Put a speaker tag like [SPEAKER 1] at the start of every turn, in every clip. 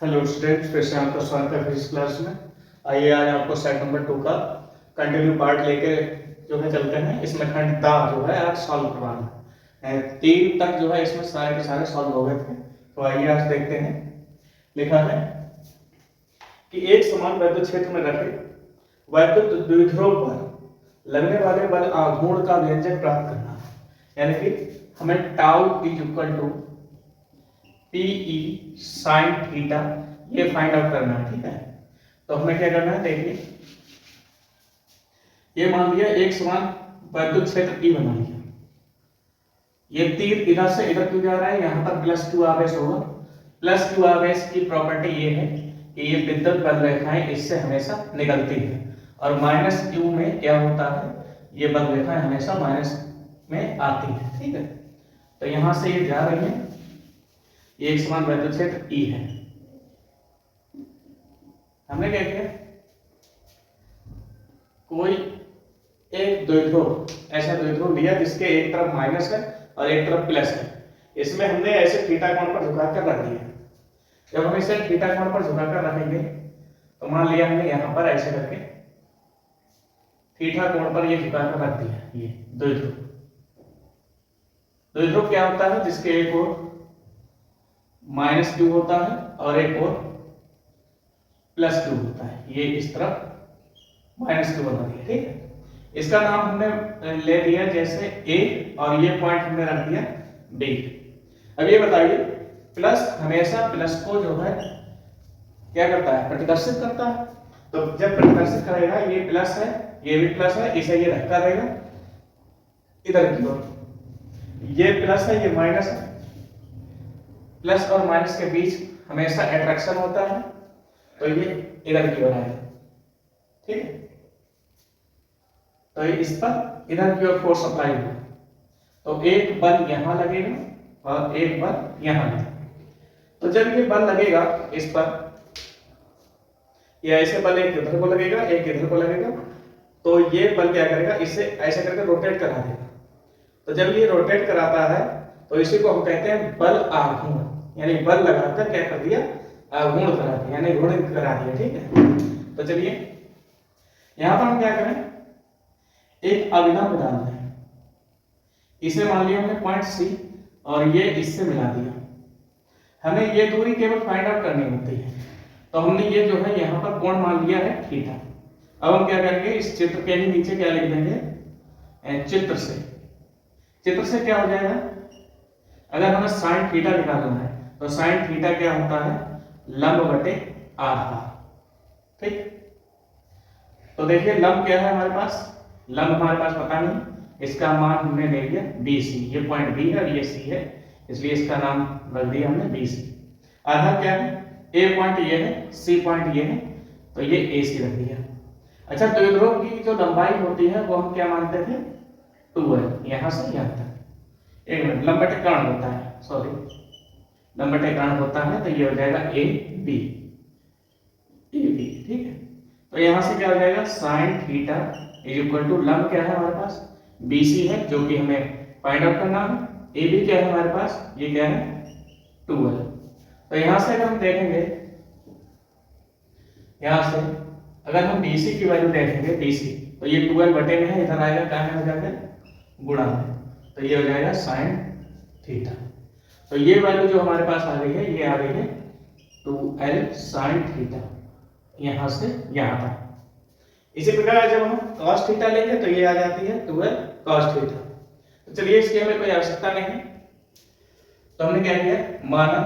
[SPEAKER 1] Hello students, फिर से आपका स्वागत है फिजिक्स क्लास में। आइए आज आपको सेट नंबर 2 का कंटिन्यू पार्ट लेके जो है चलते हैं। इसमें खंड दा जो है आज सॉल्व करवाना है। 3 तक जो है इसमें सारे के सारे सॉल्व हो गए थे। तो आइए आज देखते हैं। लिखा है कि एक समान वैद्युत क्षेत्र में रखे वैद्युत द्विध्रुव पर लगने वाले बल आघूर्ण का व्यंजक प्राप्त करना है। यानी कि हमें tau is equal to p E sine theta ये फाइंड आउट करना है। ठीक है, तो हमें क्या करना है देखिए, ये मान लिया एक समान वैद्युत क्षेत्र ई बना लिया। ये तीर इधर से इधर क्यों जा रहा है, यहाँ पर प्लस क्यू आवेश होगा। प्लस क्यू आवेश की प्रॉपर्टी ये है कि ये विद्युत बल रेखाएं इससे हमेशा निकलती है, और माइनस क्यू में क्या होता है, ये बल रेखाएं हमेशा माइनस में आती है। ठीक है, तो यहां से ये जा रही है, ये एक समान वैद्युत क्षेत्र ई है। हमने क्या किया, कोई एक द्विध्रुव, ऐसा द्विध्रुव लिया जिसके एक तरफ माइनस है और एक तरफ प्लस है। इसमें हमने ऐसे थीटा कोण पर झुकाकर रख दिया। जब हम इसे थीटा कोण पर झुकाकर रखेंगे तो मान लिया हमने यहां पर ऐसे करके थीटा कोण पर ये झुकाकर रख दिया। ये द्विध्रुव, द्विध्रुव क्या होता है, जिसके एक ओर माइनस क्यू होता है और एक ओर प्लस क्यू होता है। ये इस तरफ माइनस क्यू बना दिया। ठीक है, इसका नाम हमने ले दिया जैसे ए, और ये पॉइंट हमने रख दिया बी। अब ये बताइए, प्लस हमेशा प्लस को जो है क्या करता है, प्रतिकर्षित करता है। तो जब प्रतिकर्षित करेगा, ये प्लस है ये भी प्लस है, इसे ये धक्का देगा इधर की ओर। ये प्लस है ये माइनस है, प्लस और माइनस के बीच हमेशा अट्रैक्शन होता है, तो ये इधर की ओर आएगा। ठीक है, तो इस पर इधर की ओर फोर्स अप्लाई होगा, तो एक बल यहां लगेगा और एक बल यहां लगेगा। तो जब ये बल लगेगा इस पर, या ऐसे बल एक इधर को लगेगा एक इधर को लगेगा, तो ये बल क्या करेगा, इसे ऐसे करके रोटेट करा देगा। तो जब ये रोटेट कराता है तो इसी को हम कहते हैं बल आघूर्ण, यानी बल लगाकर क्या कर दिया, आघूर्ण करा दिया, यानी घूर्णित करा दिया। ठीक है, तो चलिए यहां पर हम क्या करें, एक अभिलंब डालते हैं। इसे मान लिया हमने पॉइंट सी और ये इससे मिला दिया। हमें ये दूरी केवल फाइंड आउट करनी होती है, तो हमने ये जो है यहाँ पर कोण मान लिया है थीटा। अब हम क्या करेंगे, इस चित्र के ही नीचे क्या लिख देंगे, चित्र से क्या हो जाएगा, अगर हमें साइन थीटा निकालना है तो साइन थीटा क्या होता है, लंब बटे आधा। ठीक, तो देखिए लंब क्या है हमारे पास, लंब हमारे पास पता नहीं, इसका मान हमने ले लिया BC। ये पॉइंट B है और ये C है, इसलिए इसका नाम रख दिया हमने BC। आधा क्या है, A पॉइंट ये है, C पॉइंट ये है, तो ये AC रख दिया। अच्छा, द्विध्रुव की जो लंबाई होती है वो हम क्या मानते थे, 2 है, यहां से यहां तक। एक मिनट, लंब बटे कर्ण होता है, सॉरी लंब बटे कर्ण होता है, तो ये हो जाएगा AB। ठीक है, तो यहां से क्या हो जाएगा, sine theta is equal to लंब क्या है हमारे पास, BC है जो कि हमें फाइंड आउट करना है। AB क्या है हमारे पास, ये क्या है 2 है। तो यहां से अगर हम देखेंगे, यहां से अगर हम BC की वैल्यू देखेंगे, BC तो ये 12 बटे में है, इधर आएगा क्या में हो जाएगा, गुणा में, तो ये हो जाएगा साइन थीटा। तो ये वैल्यू जो हमारे पास आ गई है, ये आ गई है 2L साइन थीटा, यहां से यहां तक। इसी प्रकार जब हम cos थीटा लेंगे तो ये आ जाती है 12 cos थीटा। तो चलिए इसकी हमें कोई आवश्यकता नहीं है, तो हमने क्या किया, माना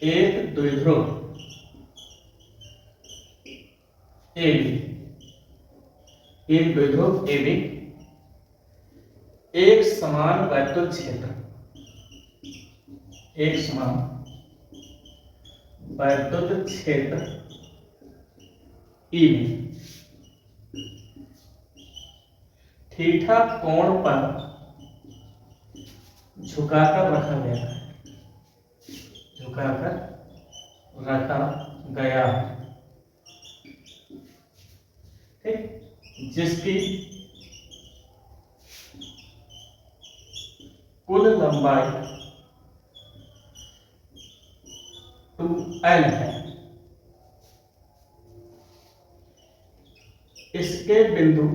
[SPEAKER 1] एक द्विध्रुव AB, एक द्विध्रुव AB एक समान वैद्युत क्षेत्र, एक समान वैद्युत क्षेत्र ई में थीटा कोण पर झुकाकर रखा गया है, झुकाकर रखा गया है। ठीक, जिसकी कुल लंबाई 2l है। इसके बिंदु,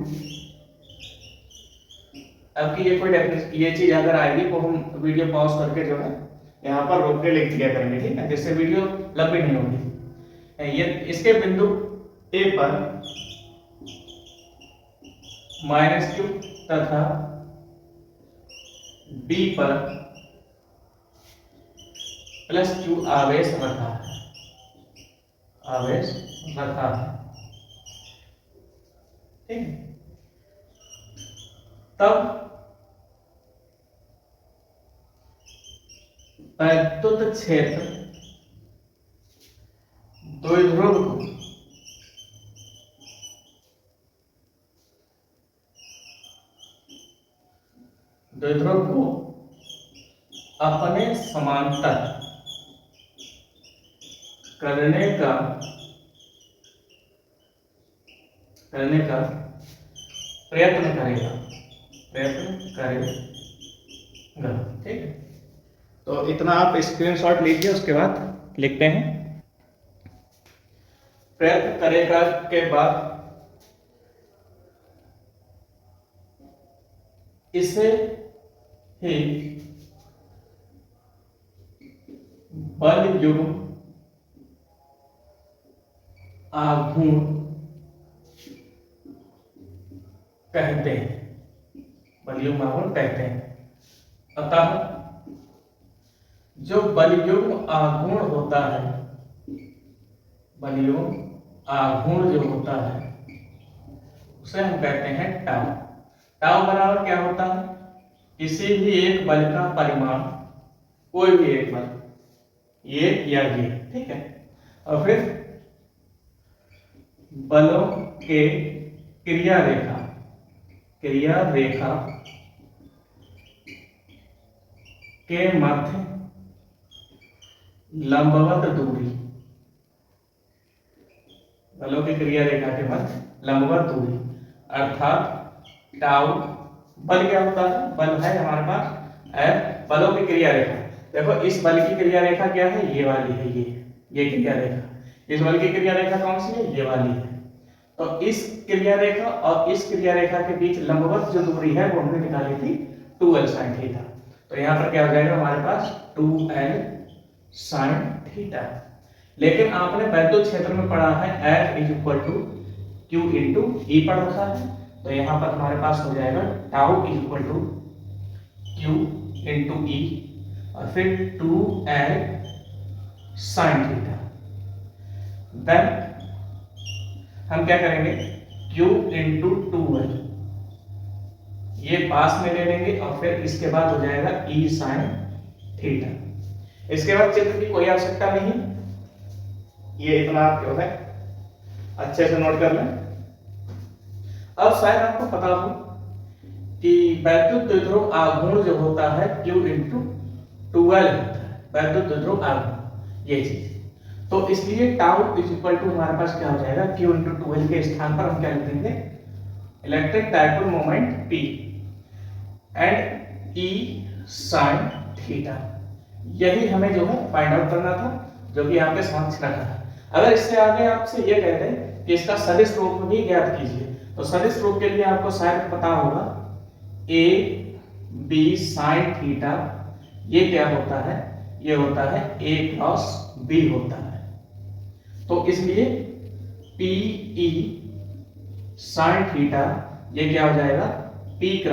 [SPEAKER 1] अब की ये कोई डेफिनेशन, ये चीज अगर आएगी तो हम वीडियो पॉज करके जो है यहाँ पर रोक के लिख दिया करेंगे, ठीक है, जिससे वीडियो लंबी नहीं होगी। ये इसके बिंदु ए पर -q तथा बी पर +q आवेश रखा है, आवेश रखा है, ठीक है। तब वैद्युत क्षेत्र द्विध्रुव को अपने समांतर करने का प्रयत्न करेगा, ठीक है। तो इतना आप स्क्रीनशॉट लीजिए, उसके बाद लिखते हैं। प्रयत्न करेगा के बाद इसे ही बल युग्म आघूर्ण कहते हैं, बल युग्म आघूर्ण कहते हैं। अतः जो बलयुग्म आघूर्ण होता है, बलयुग्म आघूर्ण जो होता है उसे हम कहते हैं टाउ। टाउ बराबर क्या होता है, किसी भी एक बल का परिमाण, कोई भी एक बल, ये या ये, ठीक है, और फिर बलों के क्रिया रेखा के मध्य लंबवत दूरी, बलों की क्रिया रेखा के मध्य लंबवत दूरी, अर्थात टाउ। बल क्या होता है, बल है हमारे पास F, बलों की क्रिया रेखा। देखो इस बल की क्रिया रेखा क्या है, ये वाली है, ये क्रिया रेखा। इस बल की क्रिया रेखा कौन सी है, ये वाली है। तो इस क्रिया रेखा और इस क्रिया रेखा के बीच लंबवत जो दूरी है वो हमने निकाली थी 2l sin थीटा। तो यहाँ पर क्या हो जाएगा हमारे पास 2l sin थीटा। लेकिन आपने वैद्युत क्षेत्र में पढ़ा है F = Q × E पढ़ रखा है, तो यहाँ पर हमारे पास हो जाएगा टाउ = Q × E और फिर 2l sin थीटा। देन हम क्या करेंगे, Q × 2l ये पास में ले लेंगे और फिर इसके बाद हो जाएगा E sin थीटा। इसके बाद चित्र की कोई आवश्यकता नहीं, ये इतना आप जो है अच्छे से नोट कर लें। अब शायद आपको पता हो कि वैद्युत द्विध्रुव आघूर्ण जो होता है Q × 2l होता है, वैद्युत द्विध्रुव आघूर्ण, ये चीज। तो इसलिए टाउ = हमारे पास क्या हो जाएगा, Q × 2l के स्थान पर हम क्या लिख देंगे, electric dipole moment P and E sin theta. यही हमें जो है फाइंड आउट करना था, जो कि यहाँ पे समक्ष रखा है। अगर इससे आगे आपसे ये कहते हैं कि इसका सदिश रूप भी ज्ञात कीजिए, तो सदिश रूप के लिए आपको शायद पता होगा A B sin थीटा, ये क्या होता है, ये होता है A × B होता है। तो इसलिए PE sin थीटा ये क्या हो जाएगा, P ×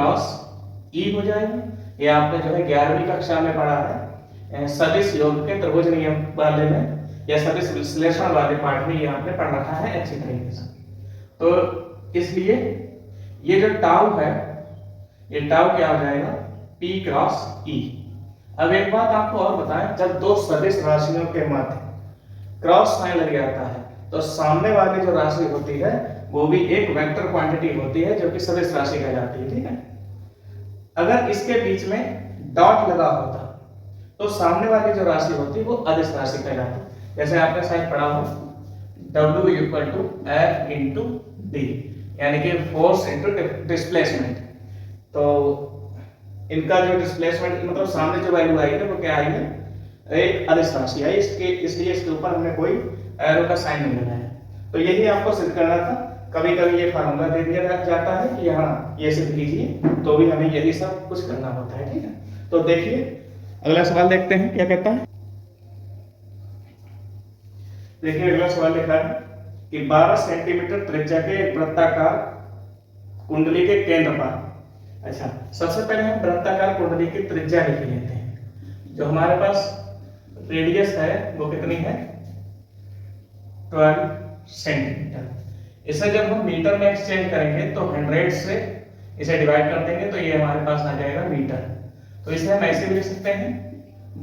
[SPEAKER 1] E हो जाएगा। ये आपने जो है 11वीं कक्षा में पढ़ा है, सदिश योग के त्रिभुज नियम वाले में या सदिश विश्लेषण वाले पाठ में ये आपने पढ़ रखा है अच्छी तरीके से। तो इसलिए ये जो टाउ है, ये टाउ क्या हो जाएगा, P × E। अब एक बात आपको और बताएं, जब दो सदिश राशियों के मध्य क्रॉस साइन लग जाता है तो सामने वाली जो राशि होती है वो भी एक वेक्टर क्वांटिटी होती है जो कि सदिश राशि कहलाती है, ठीक है। अगर इसके बीच में डॉट लगा होता तो सामने वाली जो राशि होती है वो अदिश राशि कहलाती। जैसे आपने शायद पढ़ा हो W = F × D, यानी कि फोर्स इनटू डिस्प्लेसमेंट। तो इनका जो डिस्प्लेसमेंट मतलब सामने जो वैल्यू आई है वो क्या आई है, एक अदिश राशि आई, इसके इसलिए इसके ऊपर हमने कोई एरो का साइन नहीं लगाया। तो यही आपको सिद्ध करना था। कभी कभी ये फार्मूला दे दिया जाता है कि हाँ ये सिद्ध कीजिए, तो भी हमें यही सब कुछ करना होता है। ठीक है, तो देखिए अगला सवाल देखते हैं क्या कहता है। देखिए अगला सवाल लिखा है कि 12 सेंटीमीटर त्रिज्या के एक वृत्ताकार कुंडली के केंद्र पर, अच्छा सबसे पहले हम वृत्ताकार कुंडली की त्रिज्या लिख लेते हैं। जो हमारे पास रेडियस है वो कितनी है, 12 सेंटीमीटर। इसे जब हम मीटर में एक्सचेंज करेंगे तो 100 से इसे डिवाइड कर देंगे तो ये हमारे पास आ जाएगा मीटर। तो इसे हम ऐसे भी लिख सकते हैं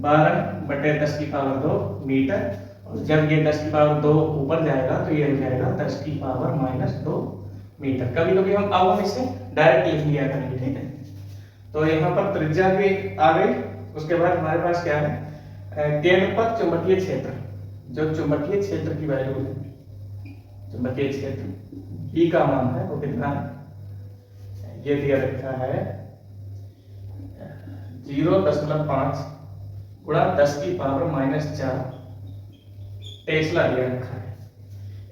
[SPEAKER 1] 12/10⁻² मीटर, और जब ये 10⁻² ऊपर जाएगा तो ये हो जाएगा 10⁻−2 मीटर। कभी कभी हम अब हम इसे डायरेक्ट लिख लिया करेंगे। ठीक है, तो यहाँ पर त्रिज्या भी आ गई। उसके बाद हमारे पास क्या है, केंद्र पर चुंबकीय क्षेत्र, जो चुंबकीय क्षेत्र की वैल्यू है, चुंबकीय क्षेत्र E का मान है वो कितना है, ये दिया रखा है 0.5 गुणा 10⁻⁻4 टेस्ला दिया रखा है।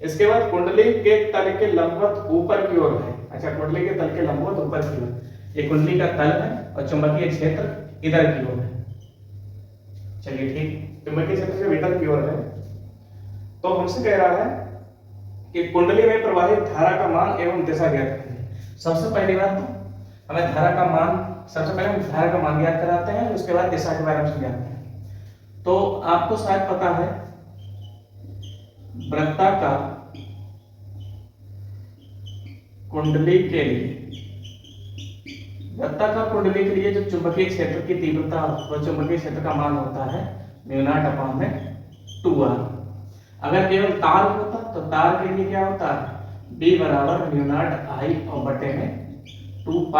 [SPEAKER 1] इसके बाद कुंडली के तल के लंबवत ऊपर की ओर है। अच्छा, कुंडली के तल के लंबवत ऊपर की ओर, ये कुंडली का तल है और चुंबकीय क्षेत्र इधर की ओर है। चलिए ठीक, चुंबकीय क्षेत्र से इधर की ओर है। तो हमसे कह रहा है कि कुंडली में प्रवाहित धारा का मान एवं दिशा ज्ञात करें। सबसे पहली बात तो हमें धारा का मान, सबसे पहले हम धारा का मान ज्ञात कराते हैं, उसके बाद दिशा के बारे में समझाते हैं। तो आपको शायद पता है वृत्ताकार कुंडली के लिए, वृत्ताकार कुंडली के लिए जो चुंबकीय क्षेत्र की तीव्रता व चुंबकीय क्षेत्र का मान होता है μ0/2r। अगर केवल तार होता तो तार के लिए क्या होता है, B = μ0I और बटे में 2π।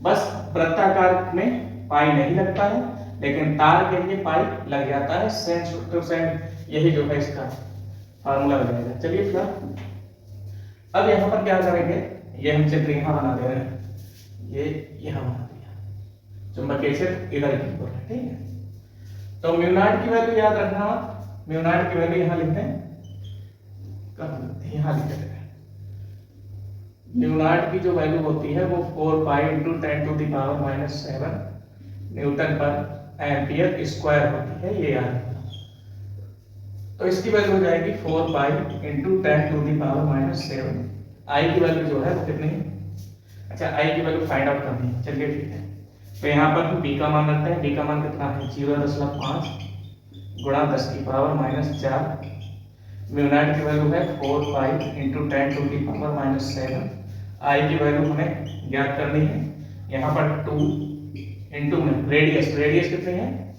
[SPEAKER 1] बस वृत्ताकार में पाई नहीं लगता है, लेकिन तार के लिए पाई लग जाता है। सेंस टू सेंस यही जो है इसका फार्मूला हो जाएगा। चलिए फिर अब यहाँ पर क्या करेंगे, ये हम चित्र यहाँ बना दे रहे हैं, ये यहाँ बना दिया, चुंबकीय क्षेत्र इधर की ओर है। ठीक है, तो μ0 की वैल्यू याद रखना, μ0 की वैल्यू यहाँ लिखते हैं, यहाँ लिखते हैं μ0 की जो वैल्यू होती है वो 4π × 10⁻⁻7 न्यूटन पर एम्पियर स्क्वायर होती है, ये याद रखना। तो इसकी वैल्यू हो जाएगी 4π × 10⁻⁻7। आई की वैल्यू जो है वो कितनी है, अच्छा आई की वैल्यू फाइंड आउट करनी है। चलिए ठीक है, तो यहाँ पर हम B का मान रखते हैं। B का मान कितना है, 0.5 गुणा 10⁻⁻4। μ0 की वैल्यू है 4π × 10⁻⁻7। आई की वैल्यू हमें ज्ञात करनी है। यहाँ पर 2 इंटू में रेडियस, रेडियस कितनी है,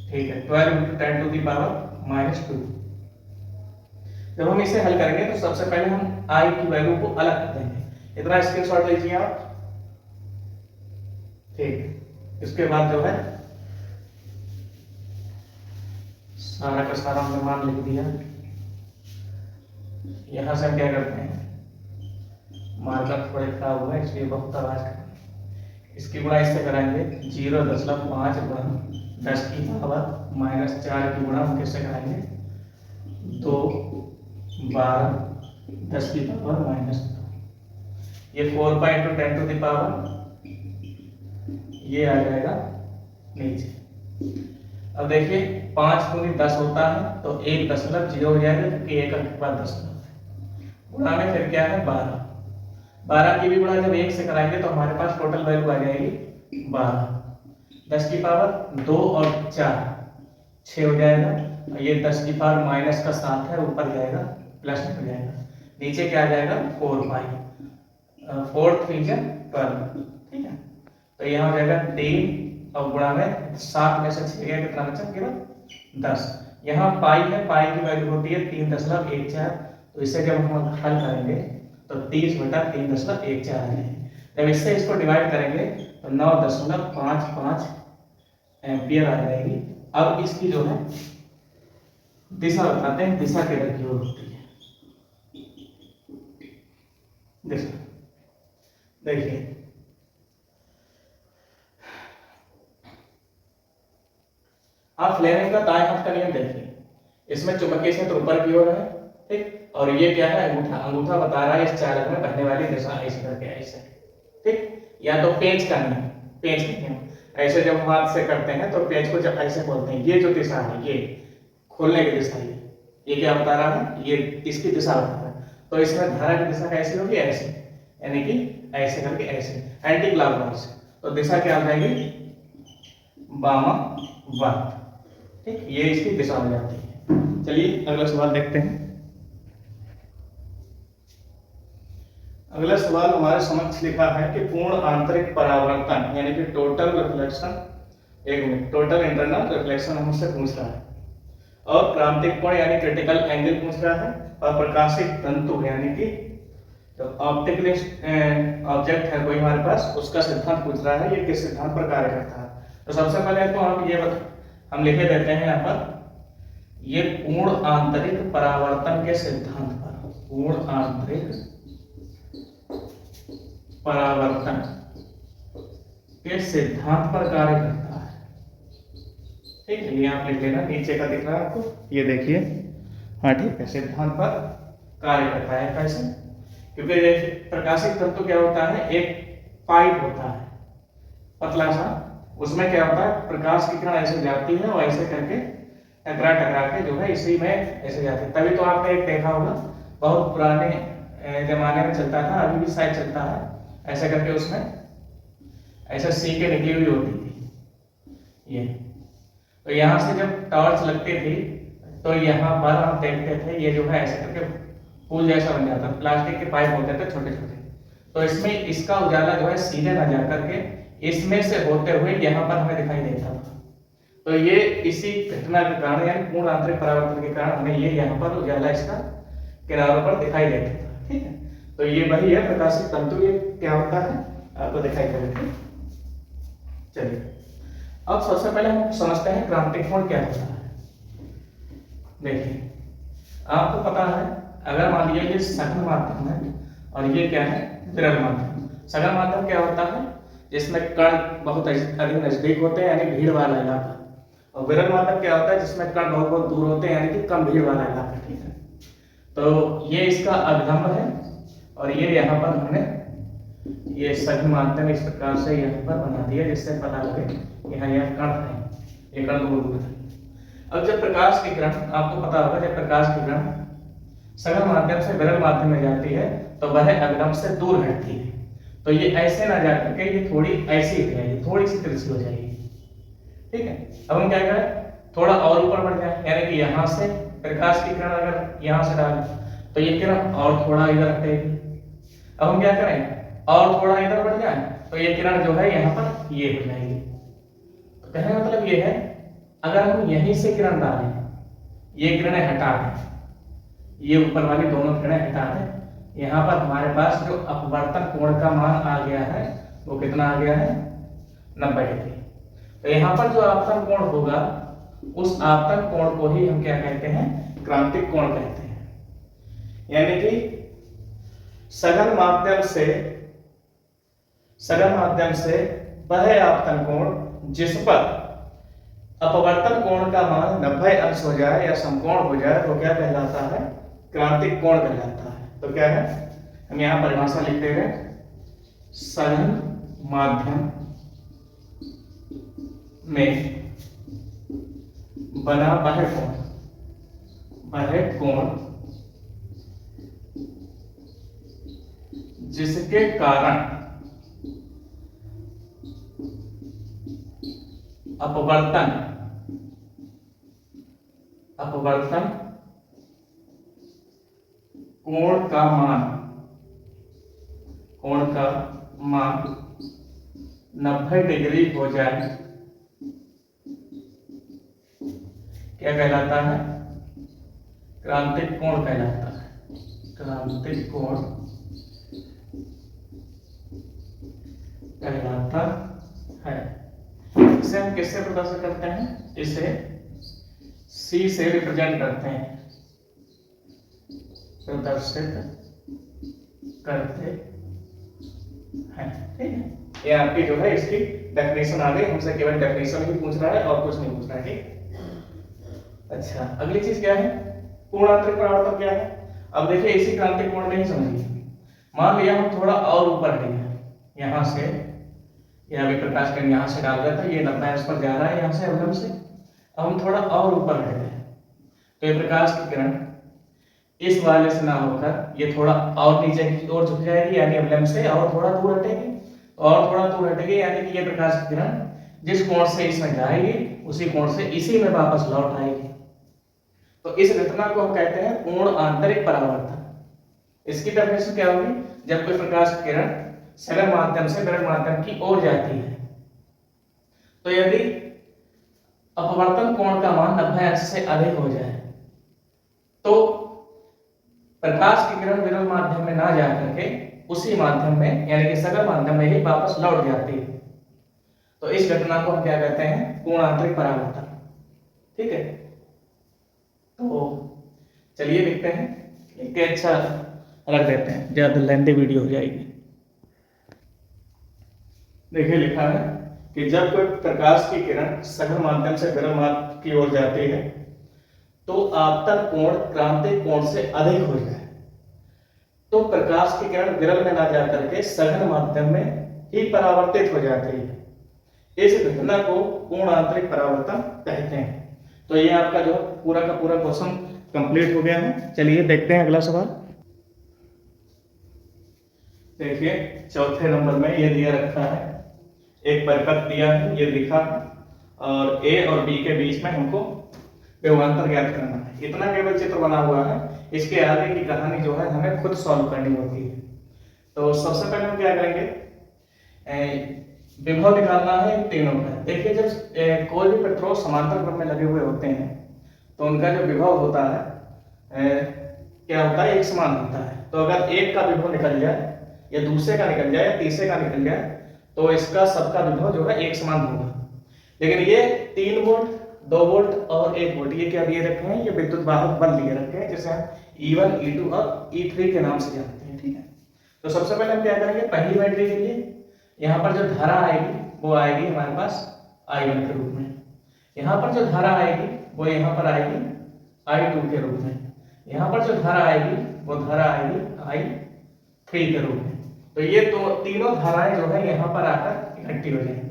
[SPEAKER 1] ठीक है 12 × 10⁻⁻2। जब हम इसे हल करेंगे तो सबसे पहले हम आई की वैल्यू को अलग कर देंगे। इतना स्क्रीनशॉट लीजिए आप। ठीक, इसके बाद जो है सारा का सारा हमने मान लिख दिया। यहां से हम क्या करते हैं, मार्कर थोड़े खराब हुआ है इसलिए बहुत आवाज कर, इसकी गुणा इससे कराएंगे 0.5 गुणा 10⁻⁻4 की गुणा हम किससे कराएंगे, 2 12 10⁻⁻2। ये 4π × 10⁻, ये आ जाएगा नीचे। अब देखिए 5 × 10 होता है तो 1.0 हो जाएगा, क्योंकि 1 के बाद 10 गुणा में फिर क्या है 12। 12 की भी गुणा जब 1 से कराएंगे तो हमारे पास टोटल वैल्यू आ जाएगी 12। 10⁻2 और 4 6 हो जाएगा, और ये 10⁻⁻7 है, ऊपर जाएगा प्लस में हो जाएगा, नीचे क्या आ जाएगा 4π 4 3 12। ठीक है, तो यहाँ हो जाएगा 3 और गुणा में 7 में से 6 गया, कितना बचा केवल 10। यहाँ पाई है, पाई की वैल्यू होती है 3.14। तो इसे जब हम हल करेंगे तो 30/3.14 आ जाएगी। जब इससे इसको डिवाइड करेंगे तो 9.55 एम्पियर आ जाएगी। अब इसकी जो है दिशा बताते हैं, दिशा किधर की ओर होती है। दिशा देखिए आप फ्लेमिंग का दाएं हाथ का नियम देखिए, इसमें चुंबकीय क्षेत्र ऊपर की ओर है, ठीक, और ये क्या है, अंगूठा, अंगूठा बता रहा है इस चालक में बहने वाली दिशा ऐसे करके ऐसे, ठीक, या तो पेंच का नियम, पेंच का नियम, ऐसे जब हाथ से करते हैं तो पेंच को जब ऐसे खोलते हैं, ये जो दिशा है ये खोलने की दिशा, ये क्या बता रहा है, ये इसकी दिशा बता रहा है, तो इसमें धारा की दिशा कैसी होगी, ऐसे, यानी कि ऐसे करके ऐसे, एंटी क्लॉकवाइज, तो दिशा क्या हो जाएगी, वामावर्त, ठीक, ये इसकी दिशा हो जाती है। चलिए अगला सवाल देखते हैं। अगला सवाल हमारे समक्ष लिखा है कि पूर्ण आंतरिक परावर्तन यानी कि टोटल रिफ्लेक्शन, एक मिनट, टोटल इंटरनल रिफ्लेक्शन हमसे पूछ रहा है, और क्रांतिक कोण यानी क्रिटिकल एंगल पूछ रहा है, और प्रकाशिक तंतु यानी कि तो ऑप्टिकल ऑब्जेक्ट है कोई हमारे पास, उसका सिद्धांत पूछ रहा है, ये किस सिद्धांत पर कार्य करता है। तो सबसे पहले तो हम लिखे देते हैं यहाँ पर, ये पूर्ण आंतरिक परावर्तन के सिद्धांत पर, पूर्ण आंतरिक परावर्तन के सिद्धांत पर कार्य करता है, ठीक है, ये आप लिख लेना, नीचे का दिख रहा है आपको, ये देखिए, हाँ ठीक है, सिद्धांत पर कार्य करता है। कैसे, क्योंकि प्रकाशिक तंतु क्या होता है, एक पाइप होता है पतला सा, उसमें क्या होता है, प्रकाश की किरण ऐसे जाती है और ऐसे करके टकरा टकरा के जो है इसी में ऐसे जाती है। तभी तो आपने एक देखा होगा, बहुत पुराने जमाने में चलता था, अभी भी शायद चलता है, ऐसा करके उसमें ऐसा सीके निकली हुई होती थी ये, तो यहाँ से जब टॉर्च लगती थी तो यहाँ पर हम देखते थे ये जो है ऐसे करके फूल जैसा बन जाता, प्लास्टिक के पाइप होते थे छोटे छोटे, तो इसमें इसका उजाला जो है सीधे ना जा करके इसमें से होते हुए यहाँ पर हमें दिखाई देता था। तो ये इसी घटना के कारण यानी पूर्ण आंतरिक परावर्तन के कारण हमें ये यहाँ पर उजाला इसका किनारों पर दिखाई देता था, ठीक है। तो ये वही है प्रकाशिक तंतु, ये क्या होता है आपको दिखाई देता है। चलिए अब सबसे पहले हम समझते हैं क्रांतिक कोण क्या होता है। देखिए आपको पता है, अगर मान लिया ये सघन माध्यम है और ये क्या है विरल माध्यम। सघन माध्यम क्या होता है, जिसमें कण बहुत अधिक नजदीक होते हैं यानी भीड़ वाला इलाका, और विरल माध्यम क्या होता है जिसमें कण बहुत बहुत दूर होते हैं यानी कि कम भीड़ वाला इलाका, ठीक है। तो ये इसका अभिलंब है और ये यहाँ पर हमने ये सघन माध्यम इस प्रकार से यहाँ पर बना दिया जिससे पता लगे यहाँ यह कण है, ये कण दूर दूर है। अब जब प्रकाश की किरण, आपको पता होगा जब प्रकाश की किरण सघन माध्यम से विरल माध्यम में जाती है तो वह अभिलंब से दूर हटती है, तो ये ऐसे ना जा करके ये थोड़ी ऐसी हो जाएगी, थोड़ी सी तिरछी हो जाएगी, ठीक है। अब हम क्या करें, थोड़ा और ऊपर बढ़ जाए, यानी कि यहाँ से प्रकाश की किरण अगर यहाँ से डालें तो ये किरण और थोड़ा इधर हटेगी। अब हम क्या करें, और थोड़ा इधर बढ़ जाए तो ये किरण जो है यहाँ पर ये हो जाएगी। तो कहने का मतलब ये है, अगर हम यहीं से किरण डालें, ये किरणें हटा दें, ये ऊपर वाली दोनों किरणें हटा दें, यहाँ पर हमारे पास जो अपवर्तन कोण का मान आ गया है वो कितना आ गया है 90 डिग्री। तो यहाँ पर जो आपतन कोण होगा उस आपतन कोण को ही हम क्या कहते हैं, क्रांतिक कोण कहते हैं। यानी कि सघन माध्यम से वह आपतन कोण जिस पर अपवर्तन कोण का मान 90 अंश हो जाए या समकोण हो जाए वो क्या कहलाता है, क्रांतिक कोण कहलाता है। तो क्या है, हम यहाँ परिभाषा लिखते हैं, सघन माध्यम में बना वह कोण जिसके कारण अपवर्तन कोण का मान 90 डिग्री हो जाए क्या कहलाता है, क्रांतिक कोण कहलाता है। क्रांतिक कोण कहलाता है। इसे हम किससे प्रदर्शित करते हैं, इसे C से रिप्रेजेंट करते हैं, प्रदर्शित करते हैं, ठीक है। ये आपकी जो है इसकी डेफिनेशन आ गई, हमसे केवल डेफिनेशन ही पूछ रहा है और कुछ नहीं पूछ रहा है, ठीक। अच्छा, अगली चीज क्या है, पूर्ण आंतरिक परावर्तन क्या है। अब देखिए इसी क्रांतिक कोण में ही समझिए, मान लिया हम थोड़ा और ऊपर है, यहाँ से यह अभी प्रकाश किरण यहाँ से डाल दिया था, ये 90 पर जा रहा है यहाँ से अवलंब से। अब हम थोड़ा और ऊपर हट गए तो ये प्रकाश की किरण इस वाले से ना होकर ये थोड़ा और नीचे की ओर झुक जाएगी, यानी अवलंब से और थोड़ा दूर हटेगी, और थोड़ा दूर हटेगी, यानी कि ये प्रकाश की किरण जिस कोण से इसमें जाएगी उसी कोण से इसी में वापस लौट आएगी। तो इस घटना को हम कहते हैं पूर्ण आंतरिक परावर्तन। इसकी डेफिनेशन क्या होगी, जब कोई प्रकाश की किरण सरल माध्यम से विरल माध्यम की ओर जाती है तो यदि अपवर्तन कोण का मान 90 अंश से अधिक हो जाए तो प्रकाश की किरण विरल माध्यम में ना जाकर के उसी माध्यम में यानी कि सकल माध्यम में ही वापस लौट जाती है। तो इस घटना को हम क्या कहते हैं, पूर्ण आंतरिक परावर्तन। ठीक है, तो चलिए देखते हैं, लिख के अच्छा रख देते हैं, ज्यादा लेंथी वीडियो हो जाएगी। देखिए लिखा है कि जब कोई प्रकाश की किरण सकल माध्यम से विरल माध्यम की ओर जाती है तो आपतन कोण क्रांतिक कोण से अधिक हो जाए तो प्रकाश की किरण विरल में ना जाकर के सघन माध्यम में ही परावर्तित हो जाती है। इस घटना को पूर्ण आंतरिक परावर्तन कहते हैं। तो ये आपका जो पूरा का पूरा क्वेश्चन कंप्लीट हो गया है। चलिए देखते हैं अगला सवाल। देखिए चौथे नंबर में ये दिया रखा है, एक परिपथ दिया है, ये लिखा है और ए और बी के बीच में हमको विभवांतर ज्ञात करना है। इतना केवल चित्र बना हुआ है, इसके आगे की कहानी जो है हमें खुद सॉल्व करनी होती है। तो सबसे पहले हम क्या करेंगे, विभव निकालना है इन तीनों का। देखिए जब कोई भी प्रतिरोध समांतर क्रम में लगे हुए होते हैं तो उनका जो विभव होता है क्या होता है, एक समान होता है। तो अगर एक का विभव निकल जाए या दूसरे का निकल जाए या तीसरे का निकल जाए तो इसका सबका विभव जो है एक समान होगा। लेकिन ये 3 वोल्ट 2 वोल्ट और 1 वोल्ट ये क्या दिए रखे हैं, ये विद्युत वाहक बल दिए रखे हैं, जिसे हम E1 E2 और E3 के नाम से जानते हैं। ठीक है, तो सबसे पहले हम क्या करेंगे, पहली बैटरी के लिए यहाँ पर जो धारा आएगी वो आएगी हमारे पास I1 के रूप में, यहाँ पर जो धारा आएगी वो यहाँ पर आएगी I2 के रूप में, यहाँ पर जो धारा आएगी वो धारा आएगी I3 के रूप में। तो ये तो तीनों धाराएं जो है यहाँ पर आकर इकट्ठी हो जाएंगी।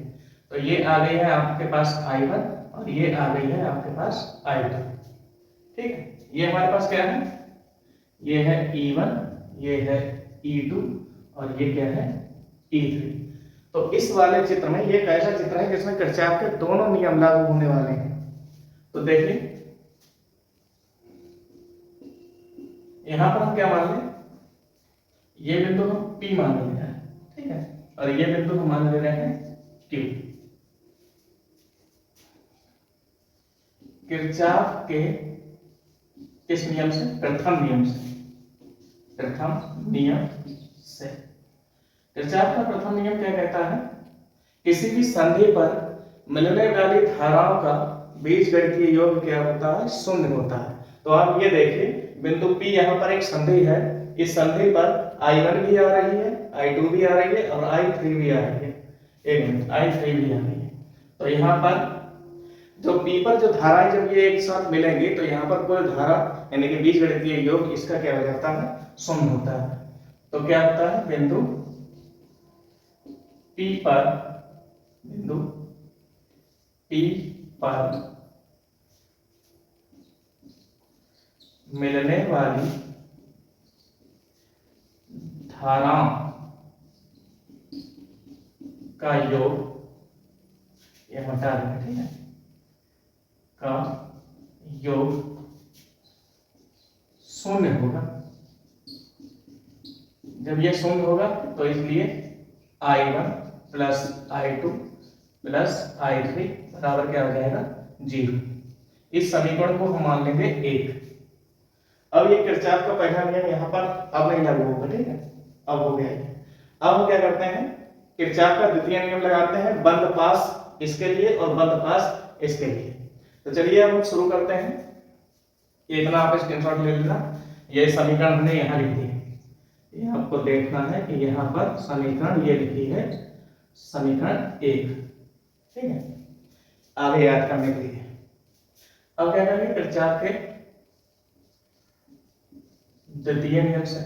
[SPEAKER 1] तो ये आ गई है आपके पास I1 और ये आ गई है आपके पास I2। ठीक है, ये हमारे पास क्या है, ये है E1, ये है E2 और ये क्या है E3। तो इस वाले चित्र में ये एक ऐसा चित्र है जिसमें किरचॉफ के दोनों नियम लागू होने वाले हैं। तो देखिए यहां पर हम क्या मान लें, ये बिंदु हम P मान ले रहे हैं, ठीक है, और ये बिंदु हम मान ले रहे हैं Q। किरचॉफ के किस नियम से, प्रथम नियम से, प्रथम नियम से। किरचॉफ का प्रथम नियम क्या कहता है, किसी भी संधि पर मिलने वाली धाराओं का बीजगणितीय योग क्या होता है, शून्य होता है। तो आप ये देखिए बिंदु P यहाँ पर एक संधि है, इस संधि पर I1 भी आ रही है, I2 भी आ रही है और I3 भी आ रही है, एक मिनट I3 भी आ रही है। तो यहाँ पर जो P पर जो धाराएं जब ये एक साथ मिलेंगी तो यहाँ पर कोई धारा यानी कि बीजगणितीय योग इसका क्या हो जाता है, शून्य होता है। तो क्या होता है, बिंदु P पर, बिंदु P पर मिलने वाली धाराओं का योग, ये हटा देंगे, ठीक है, का योग शून्य होगा। जब ये शून्य होगा तो इसलिए I1 plus I2 plus I3 बराबर क्या हो जाएगा, 0। इस समीकरण को हम मान लेंगे 1। अब ये किरचॉफ का पहला नियम यहाँ पर अब नहीं लागू होगा, ठीक है, अब हो गया है। अब हम क्या करते हैं, किरचॉफ का द्वितीय नियम लगाते हैं, बंद पास इसके लिए और बंद पास इसके लिए। तो चलिए अब हम शुरू करते हैं। ये इतना आप स्क्रीनशॉट ले लेना, ये समीकरण हमने यहाँ लिख दी है, ये आपको देखना है कि यहाँ पर समीकरण ये लिखी है, समीकरण 1, ठीक है, आगे याद करने के लिए। अब क्या करेंगे, किरचॉफ के द्वितीय नियम से,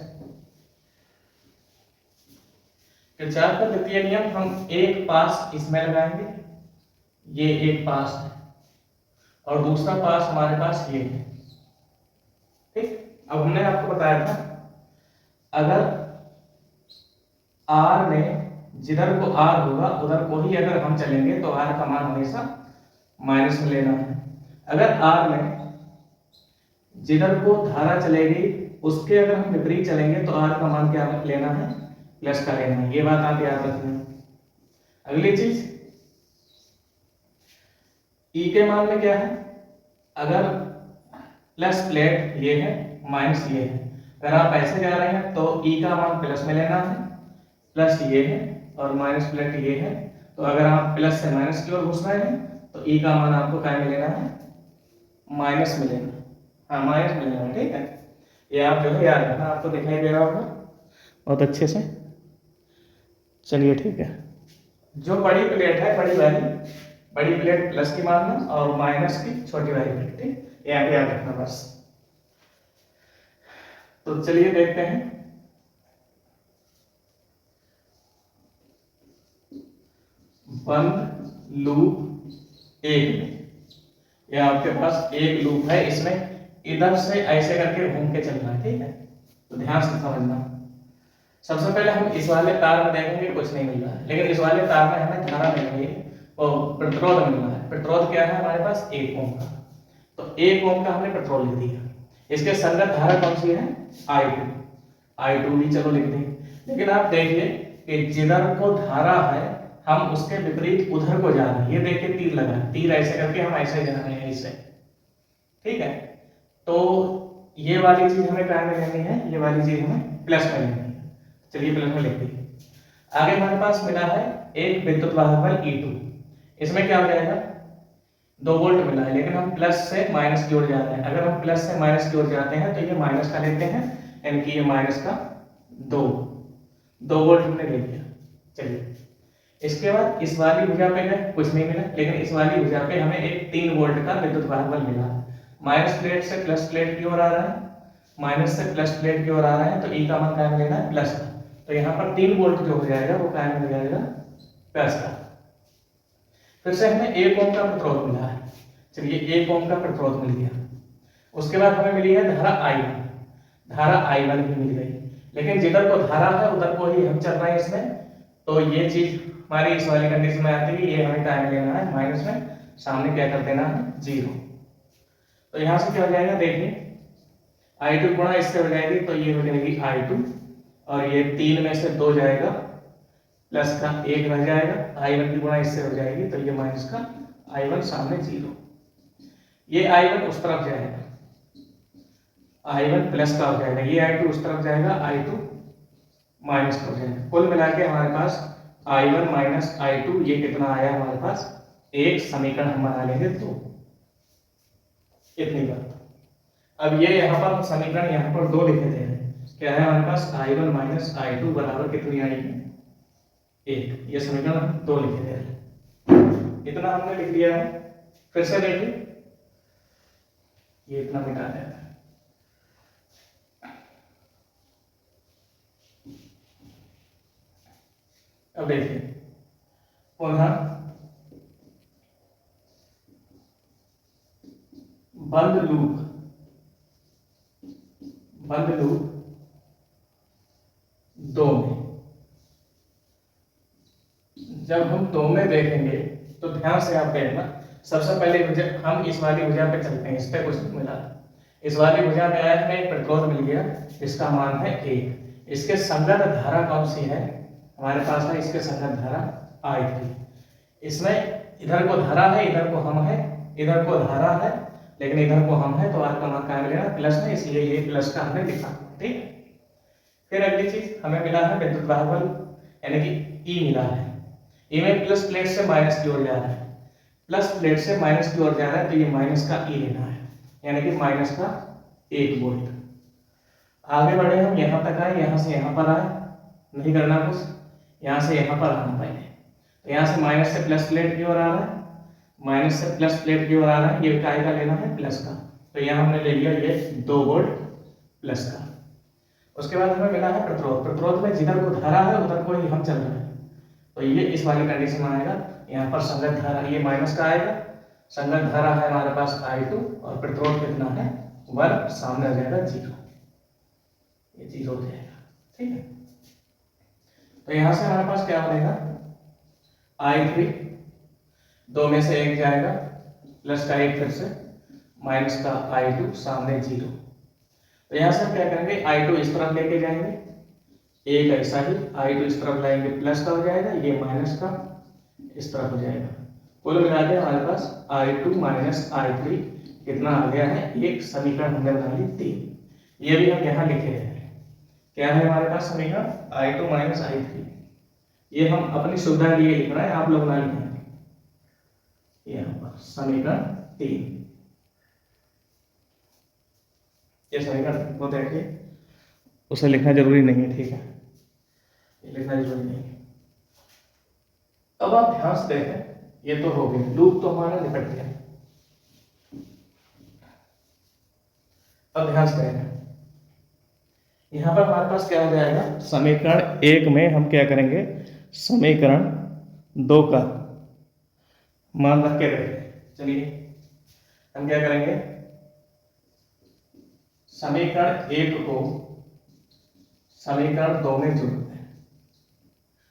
[SPEAKER 1] किरचॉफ का द्वितीय नियम हम एक पास इसमें लगाएंगे, ये एक पास है, और दूसरा पास हमारे पास ये है। ठीक, अब हमने आपको बताया था अगर R में जिधर को R होगा उधर को ही अगर हम चलेंगे तो R का मान हमेशा माइनस में लेना है। अगर R में जिधर को धारा चलेगी उसके अगर हम विपरीत चलेंगे तो R का मान क्या लेना है, प्लस का लेना है। ये बात आप याद रखना। अगली चीज E के मान में क्या है, अगर प्लस प्लेट ये है माइनस ये है, अगर आप ऐसे जा रहे हैं तो E का मान प्लस में लेना है, प्लस ये है और माइनस प्लेट ये है, तो अगर आप प्लस से माइनस की ओर घुस रहे हैं तो E का मान आपको क्या में लेना है, माइनस में लेना। हाँ, माइनस में लेना। ठीक है, ये आप जो है याद रखना, आपको दिखाई दे रहा होगा बहुत अच्छे से। चलिए ठीक है, जो बड़ी प्लेट है बड़ी वाली, बड़ी प्लेट प्लस की मानना और माइनस की छोटी वाली प्लेट। ठीक, यहाँ पे याद रखना बस। तो चलिए देखते हैं, बंद लूप एक में, ये आपके पास एक लूप है, इसमें इधर से ऐसे करके घूम के चलना है। ठीक है, तो ध्यान से समझना। सबसे पहले हम इस वाले तार में देखेंगे कुछ नहीं मिल रहा है, लेकिन इस वाले तार में हमें धारा मिल रही है और प्रतिरोध मिल रहा है। प्रतिरोध क्या है हमारे पास, 1 ओम का, तो 1 ओम का हमने प्रतिरोध लिख दिया। इसके संगत धारा कौन सी है, I2। I2 भी चलो लिख दें, लेकिन आप देखिए कि जिधर को धारा है हम उसके विपरीत उधर को जा रहे हैं। ये देखिए तीर लगा, तीर ऐसे करके हम ऐसे जा रहे हैं ऐसे। ठीक है, तो ये वाली चीज हमें क्या में लेनी है, ये वाली चीज हमें प्लस में लेनी है। चलिए प्लस में लिखते हैं। आगे हमारे पास मिला है एक विद्युत वाहक बल E2, इसमें क्या हो जाएगा, 2 वोल्ट मिला है, लेकिन हम प्लस से माइनस की ओर जा रहे हैं। अगर हम प्लस से माइनस की ओर जाते हैं तो ये माइनस का लेते हैं, यानी कि ये माइनस का 2 वोल्ट हमने ले लिया। चलिए, इसके बाद इस वाली भुजा पे है कुछ नहीं मिला, लेकिन इस वाली भुजा पे हमें एक 3 वोल्ट का विद्युत वाहक बल मिला। माइनस प्लेट से प्लस प्लेट की ओर आ रहा है, माइनस से प्लस प्लेट की ओर आ रहा है, तो E का मान क्या लेना है, प्लस का। तो यहाँ पर 3 वोल्ट जो हो जाएगा वो क्या मिल जाएगा, प्लस का। फिर से हमें 1 ओम का प्रतिरोध मिला है। चलिए 1 ओम का प्रतिरोध मिल गया। उसके बाद हमें मिली है धारा I1, धारा I1 भी मिल गई, लेकिन जिधर को धारा है उधर को ही हम चल रहे हैं इसमें, तो ये चीज हमारी इस वाली कंडीशन में आती है, ये हमें टाइम लेना है माइनस में, सामने क्या कर देना है 0। तो यहाँ से क्या हो जाएगा, देखिए I2 गुणा इससे हो जाएगी, तो ये हो जाएगी I2, और ये 3 में से 2 जाएगा, प्लस का 1 रह जाएगा, I1 की गुणा इससे हो जाएगी, तो ये माइनस का I1 सामने 0। ये I1 उस तरफ जाएगा, I1 प्लस का हो जाएगा, ये I2 उस तरफ जाएगा, I2 माइनस का हो जाएगा। कुल मिला के हमारे पास I1 माइनस I2 ये कितना आया हमारे पास, एक समीकरण हम बना लेंगे 2। इतनी बात। अब ये यहाँ पर समीकरण यहाँ पर 2 लिखे थे, क्या है हमारे पास, I1 माइनस I2 बराबर कितनी आएगी, 1। ये समीकरण हम 2 लिखे थे, इतना हमने लिख दिया है। फिर से देखिए, ये इतना मिटा देना है। अब देखिए पुनः बंद लूप 2 में, जब हम 2 में देखेंगे तो ध्यान से आप देखना। सबसे पहले हम इस वाली भुजा पे चलते हैं, इस पे कुछ मिला, इस वाली भुजा में आया हमें एक प्रतिरोध मिल गया, इसका मान है 1। इसके संगत धारा कौन सी है हमारे पास है, इसके संगत धारा I3। इसमें इधर को धारा है, इधर को हम है, इधर को धारा है लेकिन इधर को हम है, तो R का मान क्या मिलेगा, प्लस में, इसलिए ये प्लस का हमने लिखा। ठीक है, फिर अगली चीज हमें मिला है विद्युत वाहक बल, यानी कि E मिला है। E में प्लस प्लेट से माइनस की ओर जा रहा है, प्लस प्लेट से माइनस की ओर जा रहा है, तो ये माइनस का E लेना है, यानी कि माइनस का 1 वोल्ट। आगे बढ़े हम, यहाँ तक आए, यहाँ से यहाँ पर आए, नहीं करना कुछ, यहाँ से यहाँ पर आना पहले, तो यहाँ से माइनस से प्लस प्लेट की ओर आ रहा है, माइनस से प्लस प्लेट की ओर आ रहा है, ये काय का लेना है, प्लस का। तो यहाँ हमने ले लिया ये 2 वोल्ट प्लस का। उसके बाद हमें मिला है प्रतिरोध। प्रतिरोध में जिधर को धारा है उधर को ही हम चल रहे हैं, तो ये इस वाली कंडीशन में आएगा। यहाँ पर संगत धारा ये माइनस का आएगा, संगत धारा है हमारे पास I2 और प्रतिरोध कितना है 1, सामने आ जाएगा 0, ये 0 हो जाएगा। ठीक है, तो यहाँ से हमारे पास क्या बनेगा I3, 2 में से 1 जाएगा, प्लस का 1 फिर से, माइनस का I2, सामने 0। तो यहाँ से हम क्या करेंगे, I2 इस तरफ लेके जाएंगे, एक ऐसा ही I2 इस तरफ लाएंगे, प्लस का हो जाएगा, ये माइनस का इस तरफ हो जाएगा। कुल मिला के हमारे पास I2 माइनस I3 कितना आ गया है, एक समीकरण हमने बना ली 3। ये भी हम यहाँ लिखे हैं, क्या है हमारे पास समीकरण I2 माइनस I3। ये हम अपनी सुविधा के लिए लिख रहे हैं, आप लोग ना लिखेंगे। यहाँ पर समीकरण 3, ये समीकरण को देखिए, उसे लिखना जरूरी नहीं है, ठीक है, ये लिखना जरूरी नहीं है। अब आप ध्यान से देखें, ये तो हो गया, लूप तो हमारा निकट गया। अब ध्यान से देखें, यहाँ पर हमारे पास क्या हो जाएगा, समीकरण 1 में हम क्या करेंगे, समीकरण 2 का मान रख के देखें। चलिए हम क्या करेंगे, समीकरण 1 को समीकरण 2 में जोड़ते हैं।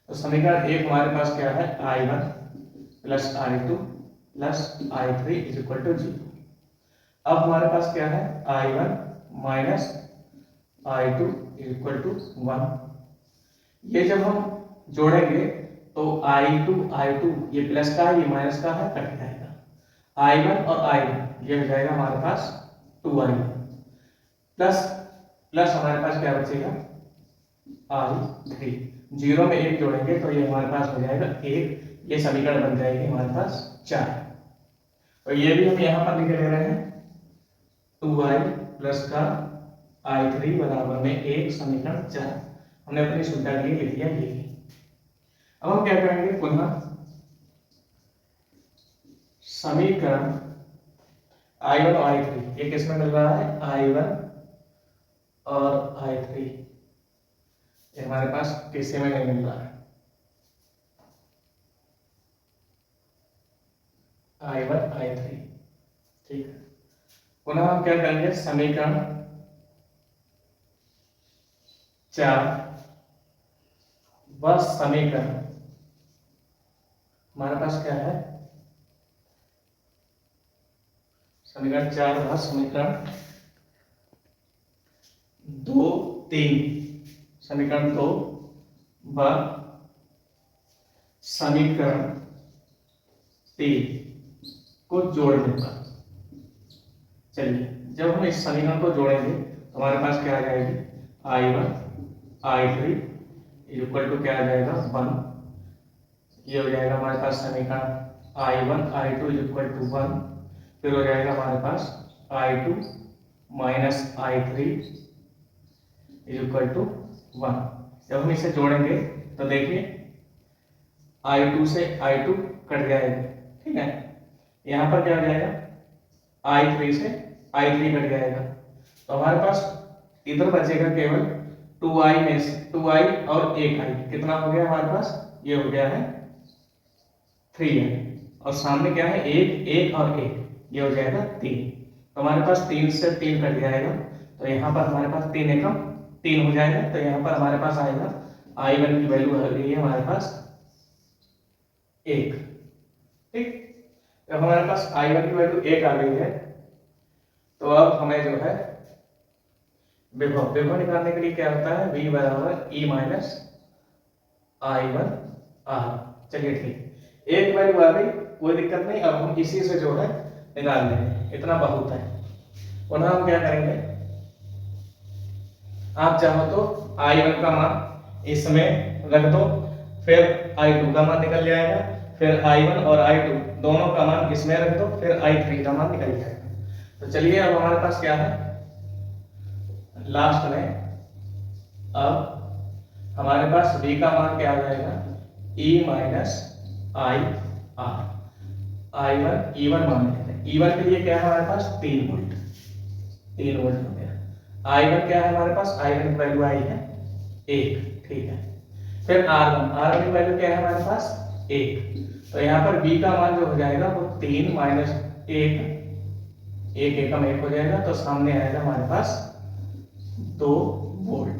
[SPEAKER 1] तो समीकरण 1 हमारे पास क्या है, I1 plus I2 plus I3 is equal to 0। अब हमारे पास क्या है, I1 minus I2 is equal to 1। ये जब हम जोड़ेंगे तो I2 ये प्लस का है, ये माइनस का है, कट जाएगा। I1 और I1 ये हो जाएगा हमारे पास 2I1 प्लस प्लस हमारे पास क्या बचेगा, I3। 0 में 1 जोड़ेंगे तो ये हमारे पास हो जाएगा 1, ये समीकरण बन जाएगी हमारे पास 4। तो ये भी हम यहाँ पर लिख ले रहे हैं, 2I प्लस का I3 बराबर में 1, समीकरण 4 हमने अपनी सुविधा के लिए लिख दिया ये। अब हम क्या करेंगे, पुनः समीकरण I1 और I3 ये किसमें मिल रहा है, I1 और I3 ये हमारे पास किसी में नहीं मिल रहा है, I1 I3। ठीक है, पुनः हम क्या करेंगे, समीकरण 4 वह समीकरण हमारे पास क्या है, समीकरण 4 वह समीकरण 2 3, समीकरण 2 व समीकरण 3 को जोड़ने पर। चलिए जब हम इस समीकरण को जोड़ेंगे तो हमारे पास क्या आ जाएगी, I1 I3 इक्वल टू क्या आ जाएगा 1। ये हो जाएगा हमारे पास समीकरण I1 I2 इक्वल टू 1। फिर हो जाएगा हमारे पास I2 minus I3 equal to 1। जब हम इसे जोड़ेंगे तो देखिए I2 से I2 कट जाएगा, ठीक है, यहाँ पर क्या हो जाएगा, I3 से I3 कट जाएगा, तो हमारे पास इधर बचेगा केवल 2I में से 2I और 1I। कितना हो गया हमारे पास, ये हो गया है 3I, और सामने क्या है 1 और 1, ये हो जाएगा 3। तो हमारे पास 3 से 3 कट जाएगा, तो यहाँ पर हमारे पास 3 एकम 3 हो जाएगा। तो यहाँ पर हमारे पास आएगा I1 की वैल्यू आ गई है हमारे पास 1। ठीक, जब हमारे पास I1 की वैल्यू 1 आ गई है तो अब हमें जो है विभव निकालने के लिए क्या होता है, V बराबर E माइनस I1 R। चलिए ठीक, एक वैल्यू आ गई, कोई दिक्कत नहीं, अब हम इसी से जो है निकाल लेंगे, इतना बहुत है। पुनः हम क्या करेंगे, आप चाहो तो I1 का मान इसमें रख दो, फिर I2 का मान निकल जाएगा, फिर I1 और I2 दोनों का मान इसमें रख दो, फिर I3 का मान निकल जाएगा। तो चलिए अब हमारे पास क्या है लास्ट में, अब हमारे पास V का मान क्या आ जाएगा, E minus I R। I1 E1 मान लेते हैं। E1 के लिए क्या है हमारे पास 3 वोल्ट, 3 वोल्ट हो गया। I1 क्या है हमारे पास, I1 की वैल्यू आई है 1, ठीक है। फिर R1 की वैल्यू क्या है हमारे पास 1, तो यहाँ पर B का मान जो हो जाएगा वो 3 माइनस 1, 1 एकम 1 हो जाएगा, तो सामने आएगा हमारे पास 2 वोल्ट।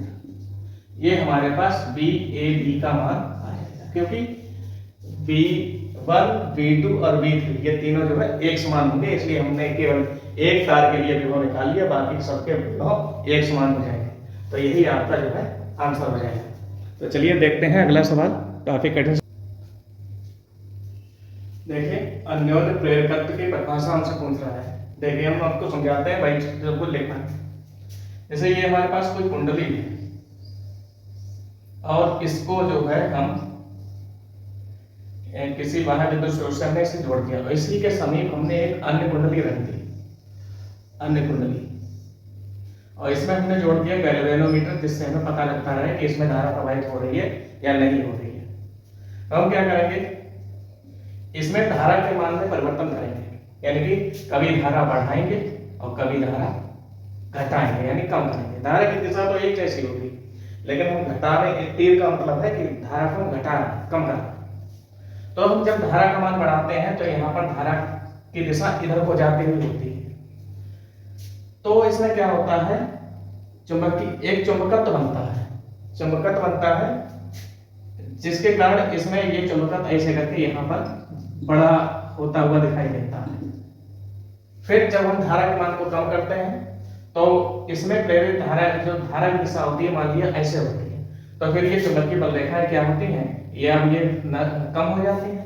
[SPEAKER 1] ये हमारे पास VAB का मान आ जाएगा, क्योंकि V1 V2 और V3 ये तीनों जो है एक समान होंगे, इसलिए हमने केवल एक तार के लिए विभव निकाल लिया, बाकी सबके विभव एक समान हो जाएंगे। तो यही आपका जो है आंसर हो जाएगा। तो चलिए देखते हैं अगला सवाल, काफी कठिन। देखिए अन्योन्य प्रेरकत्व की परिभाषा हमसे पूछ रहा है। देखिए हम आपको समझाते हैं भाई, जो कुछ लिखा है। जैसे ये हमारे पास कोई कुंडली है और इसको जो है हम किसी बाहर विद्युत स्रोत से हमने इसे जोड़ दिया, और इसी के समीप हमने एक अन्य कुंडली रख दी, अन्य कुंडली, और इसमें हमने जोड़ दिया गैल्वेनोमीटर, जिससे हमें पता लगता है कि इसमें धारा प्रवाहित हो रही है या नहीं हो रही है। तो हम क्या करेंगे, इसमें धारा के मान में परिवर्तन करेंगे, यानी कि कभी धारा बढ़ाएंगे और कभी धारा घटाएंगे, यानी कम करेंगे। धारा की दिशा तो एक जैसी होगी, लेकिन हम घटा रहे, तीर का मतलब है कि धारा को घटा कम करना। तो हम जब धारा का मान बढ़ाते हैं तो यहाँ पर धारा की दिशा इधर को जाती हुई होती है, तो इसमें क्या होता है, चुंबकीय एक चुंबकत्व बनता है, चुंबकत्व बनता है, जिसके कारण इसमें ये चुंबकत्व ऐसे करके यहाँ पर बड़ा होता हुआ दिखाई देता है। फिर जब हम धारा के मान को कम करते हैं तो इसमें प्रेरित धारा, जो धारा की दिशा होती है मान लिया ऐसे होती है, तो फिर ये चुंबकीय बल रेखाएं क्या होती हैं, ये अब ये कम हो जाती है।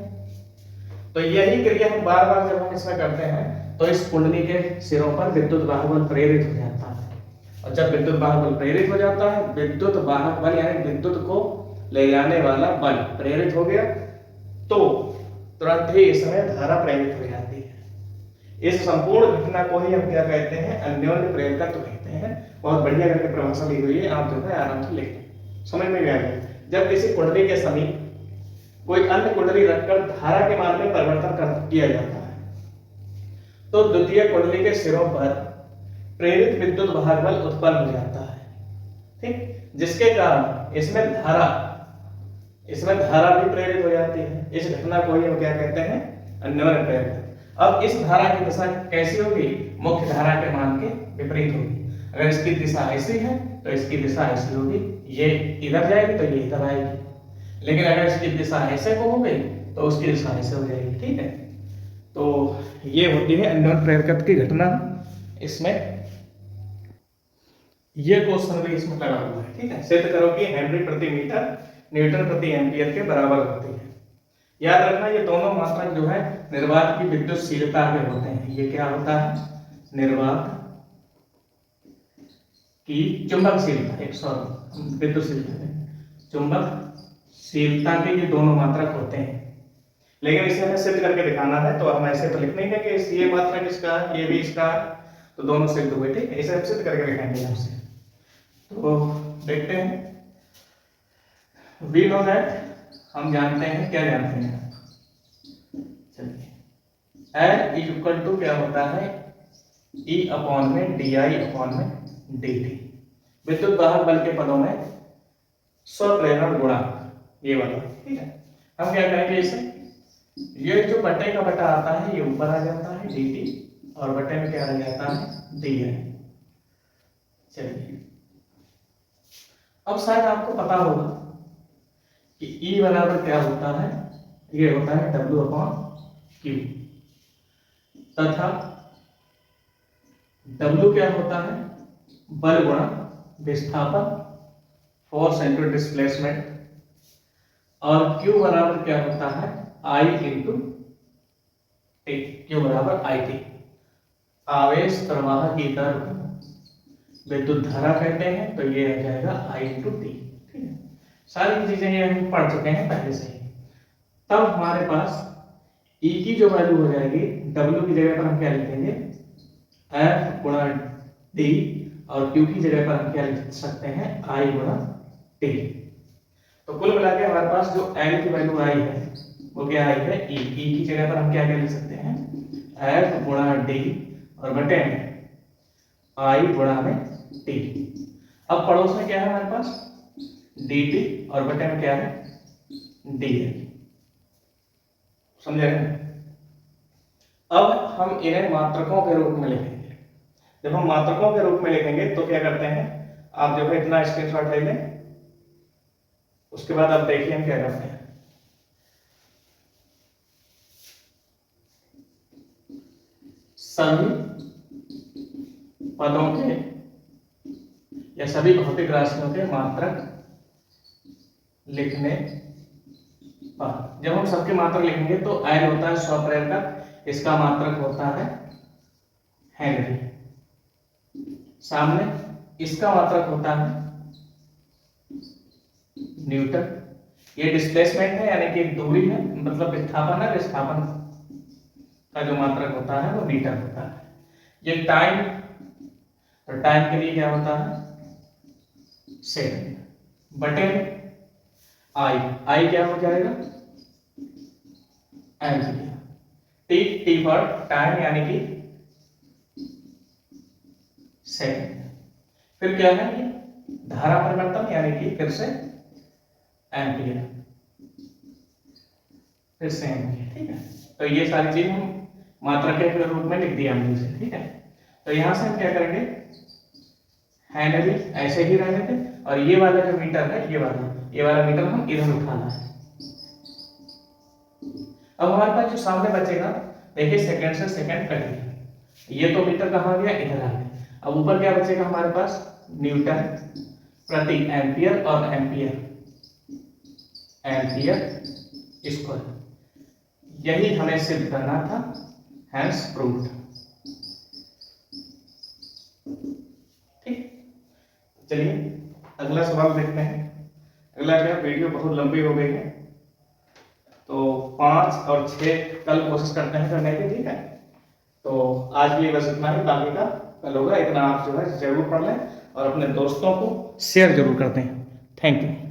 [SPEAKER 1] तो यही क्रिया हम बार बार जब हम इसमें करते हैं तो इस कुंडली के सिरों पर विद्युत वाहक बल प्रेरित हो जाता है, और जब विद्युत वाहक बल प्रेरित हो जाता है, विद्युत वाहक बल यानी विद्युत को ले जाने वाला बल प्रेरित हो गया, तो तुरंत ही इसमें धारा प्रेरित हो जाती है। इस संपूर्ण घटना को ही हम क्या कहते हैं, अन्योन्य प्रेरकत्व कहते हैं। बहुत बढ़िया करके परिभाषा ली हुई है, आप जो है आराम से लिख लें, समझ में भी आ गया। जब किसी कुंडली के समीप कोई अन्य कुंडली रखकर धारा के मान में परिवर्तन किया जाता है, तो द्वितीय कुंडली के सिरों पर प्रेरित विद्युत वाहक बल उत्पन्न हो जाता है, ठीक, जिसके कारण इसमें धारा भी प्रेरित हो जाती है। इस घटना को ही हम क्या कहते हैं, अन्योन्य प्रेरकत्व। अब इस धारा की दिशा कैसी होगी, मुख्य धारा के मान के विपरीत होगी। अगर इसकी दिशा ऐसी है तो इसकी दिशा ऐसी होगी, ये इधर जाएगी तो ये इधर आएगी, लेकिन अगर इसकी दिशा ऐसे को हो गई तो उसकी दिशा ऐसे हो जाएगी, ठीक है। तो ये होती है अन्योन्य प्रेरकत्व की घटना। इसमें ये क्वेश्चन भी इसमें लगा हुआ है, ठीक है। सिद्ध करो कि हेनरी प्रति मीटर न्यूटन प्रति एम्पियर के बराबर होती है। याद रखना ये दोनों मात्रक जो है निर्वात की विद्युतशीलता के होते हैं। ये क्या होता है, निर्वात की चुंबकशीलता, विद्युतशीलता, चुंबकशीलता के ये दोनों मात्रक होते हैं। लेकिन इसे हमें सिद्ध करके दिखाना है, तो हम ऐसे तो लिख नहीं है कि ये मात्रक इसका ये भी इसका, तो दोनों सिद्ध हुए, ठीक है। इसे हम सिद्ध करके दिखाएंगे आपसे। तो देखते हैं, वी नो दैट, हम जानते हैं, क्या जानते हैं, चलिए, L इज इक्वल टू क्या होता है, E अपॉन में DI अपॉन में DT, विद्युत वाहक बल के पदों में स्वप्रेरण गुणांक, ये वाला, ठीक है। हम क्या करेंगे, इसे ये जो बटे का बटा आता है ये ऊपर आ जाता है DT, और बटे में क्या रह जाता है DI। चलिए, अब शायद आपको पता होगा कि E बराबर क्या होता है, ये होता है W अपॉन Q, तथा W क्या होता है, बल गुणा विस्थापन, फोर्स इनटू डिस्प्लेसमेंट, और Q बराबर क्या होता है, I इंटू T, Q बराबर IT, आवेश प्रवाह की दर विद्युत धारा कहते हैं, तो ये आ जाएगा I इंटू T, ठीक है। सारी चीजें ये हम पढ़ चुके हैं पहले से ही। तब हमारे पास E की जो वैल्यू हो जाएगी, W की जगह पर हम क्या लिखेंगे, F गुणा D, और Q की जगह पर हम क्या लिख सकते हैं, I गुणा T। तो कुल मिला के हमारे पास जो L की वैल्यू आई है वो क्या आई है ई की जगह पर हम क्या क्या लिख सकते हैं एफ गुणा डी और बटे में आई गुणा में टी। अब पड़ोस में क्या है हमारे पास डी टी और बटे में क्या है डी है। समझे रहे? अब हम इन्हें मात्रकों के रूप में लिखेंगे। जब हम मात्रकों के रूप में लिखेंगे तो क्या करते हैं आप जो है इतना स्क्रीनशॉट ले लें, उसके बाद आप देखिए हम क्या करते हैं। सभी पदों के या सभी भौतिक राशियों के मात्रक लिखने पर, जब हम सबके मात्रक लिखेंगे तो एन होता है 100 प्रेरक, इसका मात्रक होता है हेनरी, सामने इसका मात्रक होता है न्यूटन। ये डिस्प्लेसमेंट है यानी कि दूरी है, मतलब विस्थापन है, विस्थापन का जो मात्रक होता है वो मीटर होता है। ये टाइम, तो टाइम के लिए क्या होता है सेकंड, बटे आई क्या हो जाएगा एम्पियर। टी फॉर टाइम यानी कि सेकंड। फिर क्या है कि धारा परिवर्तन यानी कि फिर से एम्पियर, फिर से एम्पियर। ठीक है, तो ये सारी चीज हम मात्रक के रूप में लिख दिया हमने इसे। ठीक है, तो यहां से हम क्या करेंगे हेनरी ऐसे ही रहने थे और ये वाला जो मीटर है ये वाला मीटर हम इधर उठाना है। अब हमारे पास जो सामने बचेगा देखिए सेकंड से सेकंड कट गया, ये तो मीटर कहाँ गया इधर आ गया। अब ऊपर क्या बचेगा हमारे पास न्यूटन प्रति एम्पियर और एम्पियर स्क्वायर। यही हमें सिद्ध करना था, हैंस प्रूव्ड। ठीक, चलिए अगला सवाल देखते हैं। अगला क्या, वीडियो बहुत लंबी हो गई है तो 5 और 6 कल कोशिश करते हैं करने की। ठीक है, तो आज के लिए बस इतना ही, बाकी का कल होगा। इतना आप जो है जरूर पढ़ लें और अपने दोस्तों को शेयर जरूर कर दें। Thank you.